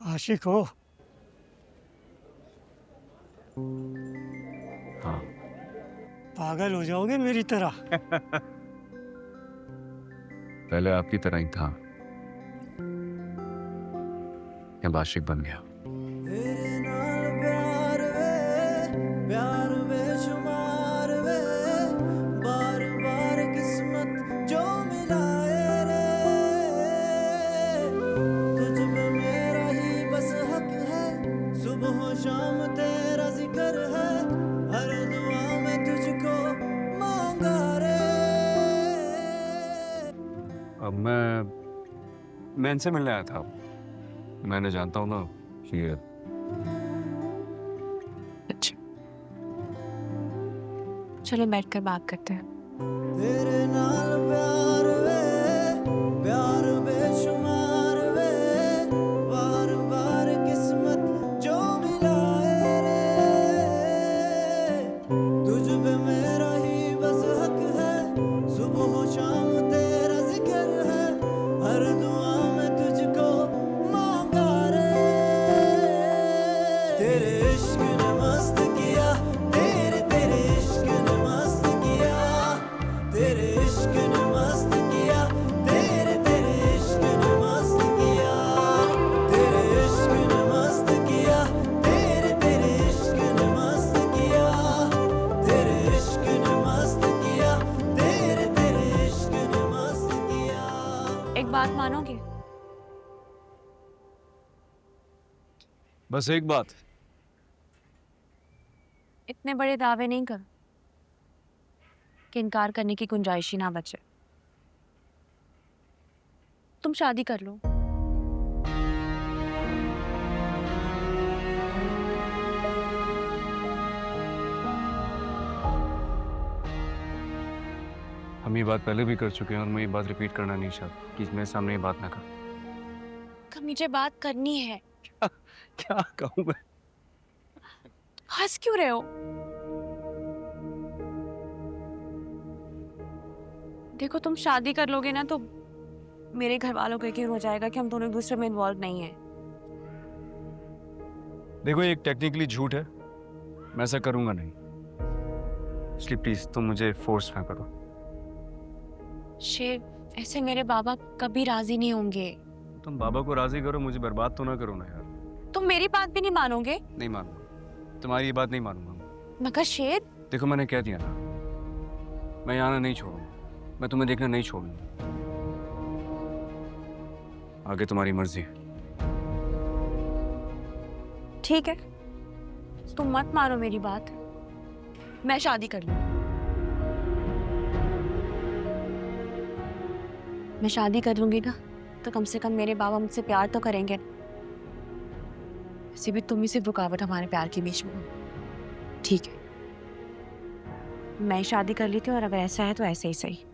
आशिक हो? हाँ। पागल हो जाओगे मेरी तरह। पहले आपकी तरह ही था, अब आशिक बन गया। तेरे नाल प्यार बेशुमार वे, बार बार किस्मत जो मिलाए रे, तुझ पे मेरा ही बस हक है, सुबह शाम तेरा जिक्र है, हर दुआ में तुझको मांगा रे। अब मैं इनसे मिलने आया था। मैंने जानता हूँ ना कि अच्छा, चलिए बैठकर बात करते हैं। तेरे नाल प्यार बेशुमार वे, बार बार किस्मत जो मिलाए रे, तुझ पे मेरा ही बस हक है, सुबह शाम तेरा जिक्र है, हर दुआ में तुझको मांगा रे। तेरे इश्क ने मस्त किया, तेरे तेरे इश्क ने मस्त किया, तेरे इश्क ने मस्त किया, तेरे तेरे इश्क ने मस्त किया, तेरे इश्क ने मस्त किया, तेरे तेरे इश्क ने मस्त किया, तेरे इश्क ने मस्त किया, तेरे तेरे इश्क ने मस्त किया। एक बात मानोगे? बस एक बात। इतने बड़े दावे नहीं करो कि इनकार करने की गुंजाइश ही ना बचे। तुम शादी कर लो। हम ये बात पहले भी कर चुके हैं और मैं ये बात रिपीट करना नहीं चाहता कि मेरे सामने ये बात ना कर। मुझे बात करनी है। क्या कहूँ मैं? हंस क्यों रहे हो? देखो, तुम शादी कर लोगे ना तो मेरे घर वालों को यकीन हो जाएगा कि हम दोनों एक दूसरे में इन्वॉल्व नहीं है। देखो, ये एक टेक्निकली झूठ है, मैं ऐसा करूंगा नहीं, इसलिए प्लीज तुम मुझे फोर्स ना करो। शेर, ऐसे मेरे बाबा कभी राजी नहीं होंगे। तुम बाबा को राजी करो, मुझे बर्बाद तो ना करो ना यार। तुम मेरी बात भी नहीं मानोगे? नहीं मानूंगा, तुम्हारी ये बात नहीं मानूंगा। मगर शेर, देखो, मैंने कह दिया ना, मैं यहाँ आना नहीं छोड़ूंगा, मैं तुम्हें देखना नहीं छोड़ूंगा। आगे तुम्हारी मर्जी है। ठीक है, तुम मत मारो मेरी बात। मैं शादी कर लूं। मैं शादी कर लूंगी ना तो कम से कम मेरे बाबा मुझसे प्यार तो करेंगे। वैसे भी तुम ही सिर्फ रुकावट हमारे प्यार के बीच में हो। ठीक है, मैं शादी कर लेती हूँ, और अगर ऐसा है तो ऐसे ही सही।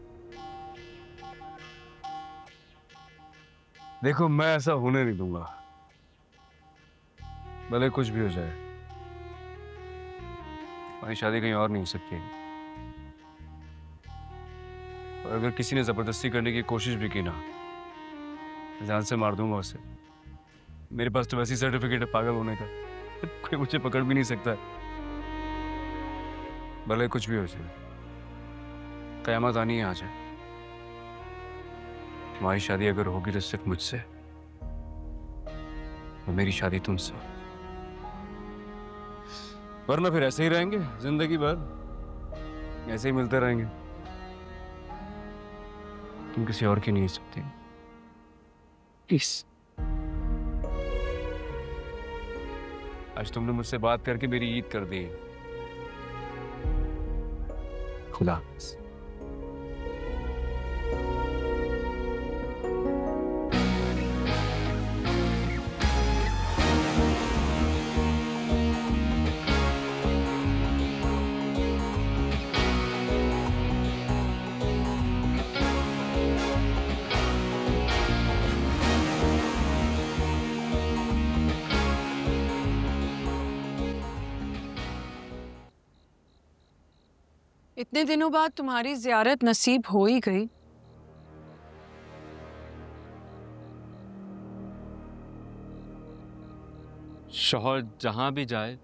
देखो, मैं ऐसा होने नहीं दूंगा, भले कुछ भी हो जाए। हमारी शादी कहीं और नहीं हो सकती है। और अगर किसी ने जबरदस्ती करने की कोशिश भी की ना, मैं जान से मार दूंगा उसे। मेरे पास तो वैसी सर्टिफिकेट है पागल होने का, कोई मुझे पकड़ भी नहीं सकता है। भले कुछ भी हो जाए, कयामत आनी ही आ जाए, तुम्हारी शादी अगर होगी तो सिर्फ मुझसे, और मेरी शादी तुमसे। वरना फिर ऐसे ही रहेंगे जिंदगी भर, ऐसे ही मिलते रहेंगे। तुम किसी और की नहीं हो सकती, प्लीज। आज तुमने मुझसे बात करके मेरी ईद कर दी। खुदा हाफिज़। इतने दिनों बाद तुम्हारी जियारत नसीब हो ही गई। शौहर जहां भी जाए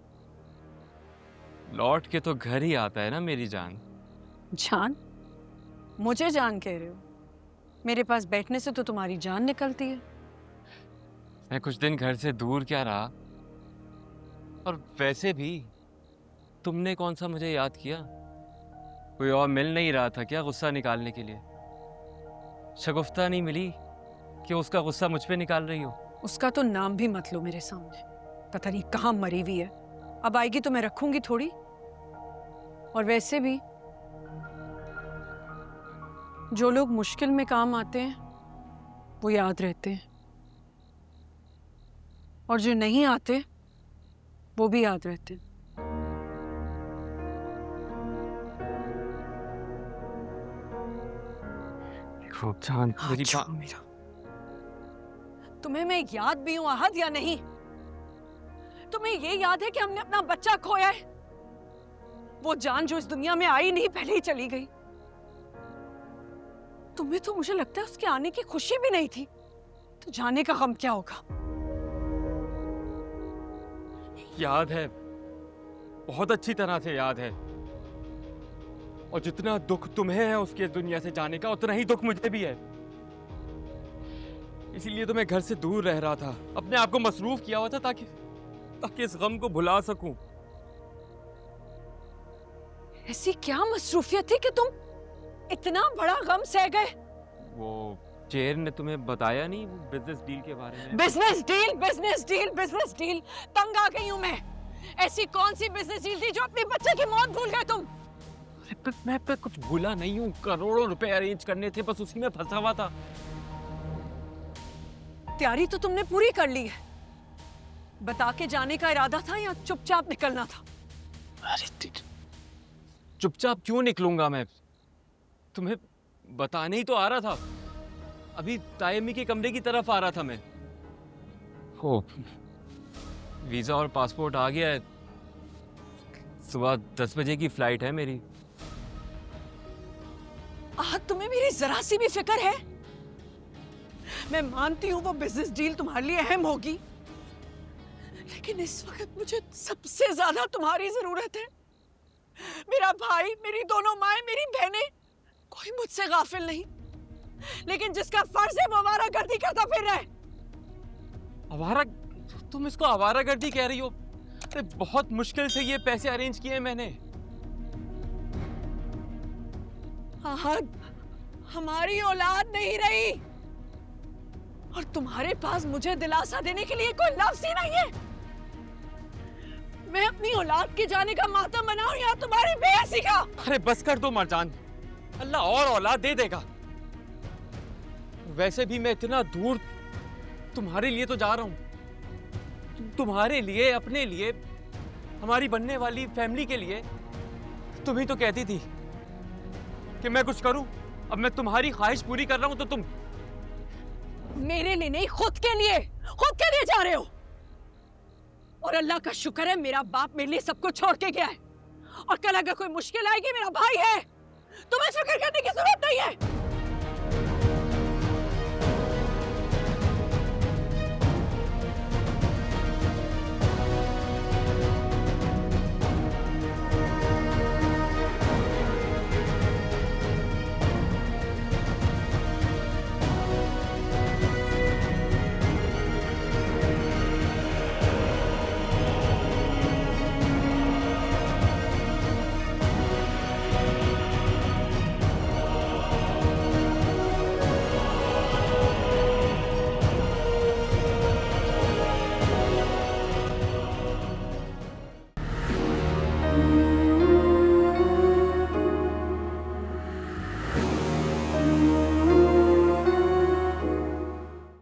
लौट के तो घर ही आता है ना मेरी जान। जान? मुझे जान कह रहे हो? मेरे पास बैठने से तो तुम्हारी जान निकलती है। मैं कुछ दिन घर से दूर क्या रहा, और वैसे भी तुमने कौन सा मुझे याद किया? कोई और मिल नहीं रहा था क्या गुस्सा निकालने के लिए? शगुफ्ता नहीं मिली कि उसका गुस्सा मुझ पे निकाल रही हो? उसका तो नाम भी मत लो मेरे सामने। पता नहीं कहाँ मरी हुई है। अब आएगी तो मैं रखूंगी थोड़ी। और वैसे भी जो लोग मुश्किल में काम आते हैं वो याद रहते हैं, और जो नहीं आते वो भी याद रहते हैं। खूब जान मेरी हाथ छोड़ो मेरा। तुम्हें मैं याद भी हूं अहद या नहीं? तुम्हें ये याद है कि हमने अपना बच्चा खोया है? वो जान जो इस दुनिया में आई नहीं, पहले ही चली गई। तुम्हें तो मुझे लगता है उसके आने की खुशी भी नहीं थी, तो जाने का गम क्या होगा? याद है, बहुत अच्छी तरह से याद है। और जितना दुख तुम्हें है उसके इस दुनिया से जाने का, उतना ही दुख मुझे भी है। इसीलिए तो मैं घर से दूर रह रहा था, अपने आप को मसरूफ किया हुआ था ताकि इस गम को भुला सकूं। ऐसी क्या मसरूफियत थी कि तुम इतना बड़ा गम सह गए? वो चेयर ने तुम्हें बताया नहीं बिजनेस डील के बारे में? Business deal, business deal, business deal. तंग आ गई हूं मैं। ऐसी कौन सी बिजनेस डील थी जो अपने बच्चे की मौत भूल गए तुम? मैं पे कुछ भूला नहीं हूँ, करोड़ों रुपए अरेंज करने थे, बस उसी में फंसा हुआ था। तैयारी तो तुमने पूरी कर ली है। बता के जाने का इरादा था या चुपचाप निकलना था? अरे चुपचाप क्यों निकलूंगा मैं? तुम्हें बताने ही तो आ रहा था। अभी तायमी के कमरे की तरफ आ रहा था मैं। हो, वीजा और पासपोर्ट आ गया है। सुबह 10 बजे की फ्लाइट है मेरी। तुम्हें मेरी जरा सी भी फिक्र है? मैं मानती हूं वो बिजनेस डील तुम्हारे लिए अहम होगी, लेकिन इस वक्त मुझे सबसे ज्यादा तुम्हारी जरूरत है। मेरा भाई, मेरी दोनों माएं, मेरी बहनें, कोई मुझसे गाफिल नहीं, लेकिन जिसका फर्ज है वो आवारागर्दी करता फिर रहा है। आवारा? तुम इसको आवारागर्दी कह रही हो? अरे बहुत मुश्किल से ये पैसे अरेंज किए मैंने। हाँ, हमारी औलाद नहीं रही, और तुम्हारे पास मुझे दिलासा देने के लिए कोई लफ्ज ही नहीं है। मैं अपनी औलाद के जाने का मातम मनाऊं या तुम्हारी बेहसी का? अरे बस कर दो मरजान, अल्लाह और औलाद दे देगा। वैसे भी मैं इतना दूर तुम्हारे लिए तो जा रहा हूं, तुम्हारे लिए, अपने लिए, हमारी बनने वाली फैमिली के लिए। तुम ही तो कहती थी कि मैं कुछ करूं। अब मैं तुम्हारी ख्वाहिश पूरी कर रहा हूं तो तुम मेरे लिए नहीं, खुद के लिए जा रहे हो। और अल्लाह का शुक्र है मेरा बाप मेरे लिए सब कुछ छोड़ के गया है, और कल अगर कोई मुश्किल आएगी, मेरा भाई है, तुम्हें फिक्र करने की जरूरत नहीं है।